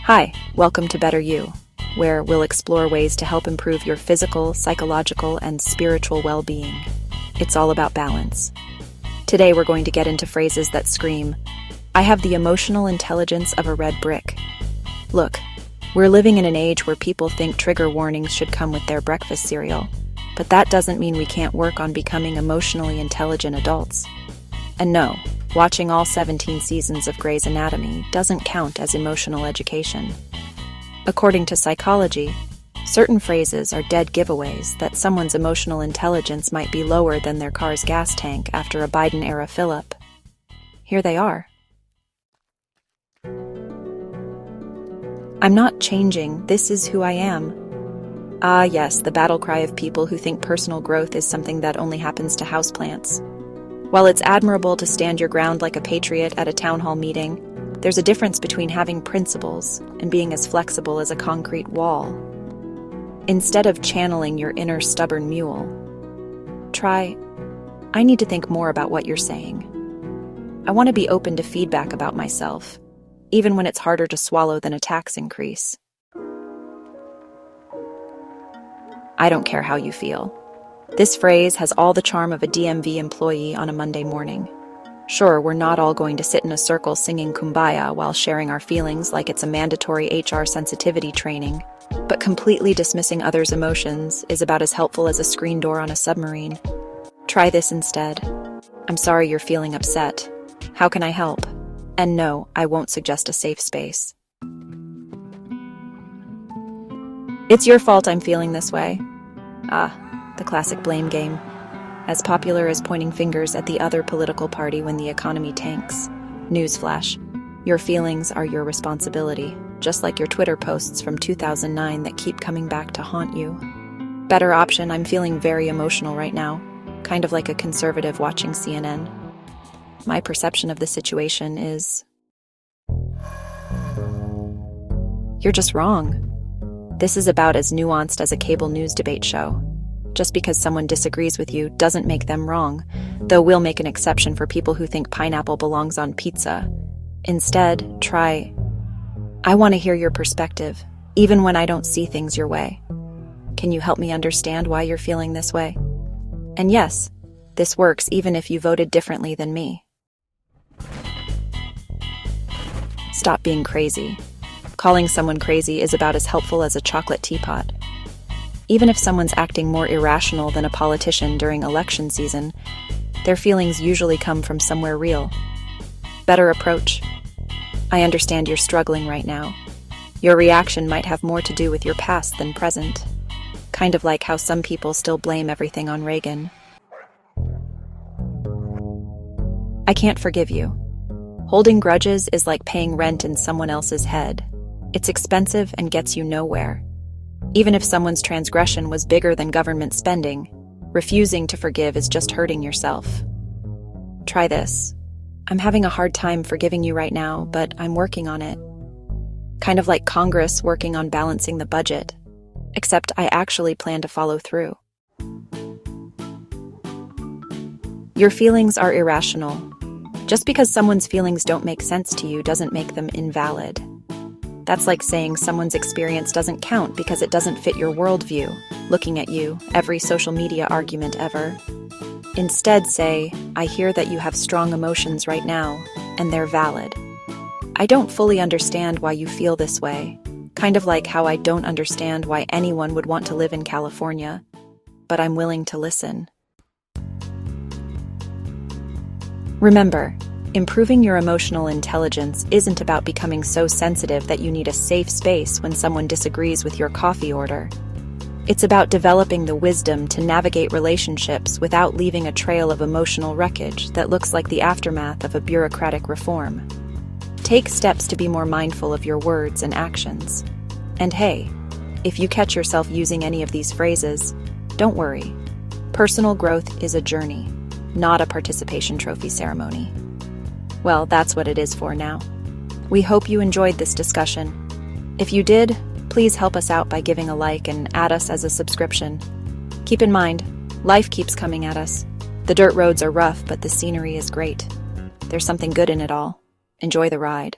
Hi, welcome to Better You, where we'll explore ways to help improve your physical, psychological, and spiritual well-being. It's all about balance. Today we're going to get into phrases that scream, "I have the emotional intelligence of a red brick." Look, we're living in an age where people think trigger warnings should come with their breakfast cereal, but that doesn't mean we can't work on becoming emotionally intelligent adults. And no, watching all 17 seasons of Grey's Anatomy doesn't count as emotional education. According to psychology, certain phrases are dead giveaways that someone's emotional intelligence might be lower than their car's gas tank after a Biden-era fill-up. Here they are. I'm not changing, this is who I am. Ah yes, the battle cry of people who think personal growth is something that only happens to houseplants. While it's admirable to stand your ground like a patriot at a town hall meeting, there's a difference between having principles and being as flexible as a concrete wall. Instead of channeling your inner stubborn mule, try, "I need to think more about what you're saying. I want to be open to feedback about myself, even when it's harder to swallow than a tax increase." I don't care how you feel. This phrase has all the charm of a DMV employee on a Monday morning. Sure, we're not all going to sit in a circle singing Kumbaya while sharing our feelings like it's a mandatory HR sensitivity training, but completely dismissing others' emotions is about as helpful as a screen door on a submarine. Try this instead. "I'm sorry you're feeling upset. How can I help?" And no, I won't suggest a safe space. "It's your fault I'm feeling this way." The classic blame game. As popular as pointing fingers at the other political party when the economy tanks. Newsflash, your feelings are your responsibility, just like your Twitter posts from 2009 that keep coming back to haunt you. Better option, "I'm feeling very emotional right now," kind of like a conservative watching CNN. My perception of the situation is, "You're just wrong." This is about as nuanced as a cable news debate show. Just because someone disagrees with you doesn't make them wrong, though we'll make an exception for people who think pineapple belongs on pizza. Instead, try, "I want to hear your perspective, even when I don't see things your way. Can you help me understand why you're feeling this way?" And yes, this works even if you voted differently than me. Stop being crazy. Calling someone crazy is about as helpful as a chocolate teapot. Even if someone's acting more irrational than a politician during election season, their feelings usually come from somewhere real. Better approach. "I understand you're struggling right now. Your reaction might have more to do with your past than present." Kind of like how some people still blame everything on Reagan. "I can't forgive you. Holding grudges is like paying rent in someone else's head. It's expensive and gets you nowhere. Even if someone's transgression was bigger than government spending, refusing to forgive is just hurting yourself." Try this. "I'm having a hard time forgiving you right now, but I'm working on it." Kind of like Congress working on balancing the budget, except I actually plan to follow through. Your feelings are irrational. Just because someone's feelings don't make sense to you doesn't make them invalid. That's like saying someone's experience doesn't count because it doesn't fit your worldview, looking at you, every social media argument ever. Instead say, "I hear that you have strong emotions right now, and they're valid. I don't fully understand why you feel this way," kind of like how I don't understand why anyone would want to live in California, but I'm willing to listen. Remember, improving your emotional intelligence isn't about becoming so sensitive that you need a safe space when someone disagrees with your coffee order. It's about developing the wisdom to navigate relationships without leaving a trail of emotional wreckage that looks like the aftermath of a bureaucratic reform. Take steps to be more mindful of your words and actions. And hey, if you catch yourself using any of these phrases, don't worry. Personal growth is a journey, not a participation trophy ceremony. Well, that's what it is for now. We hope you enjoyed this discussion. If you did, please help us out by giving a like and add us as a subscription. Keep in mind, life keeps coming at us. The dirt roads are rough, but the scenery is great. There's something good in it all. Enjoy the ride.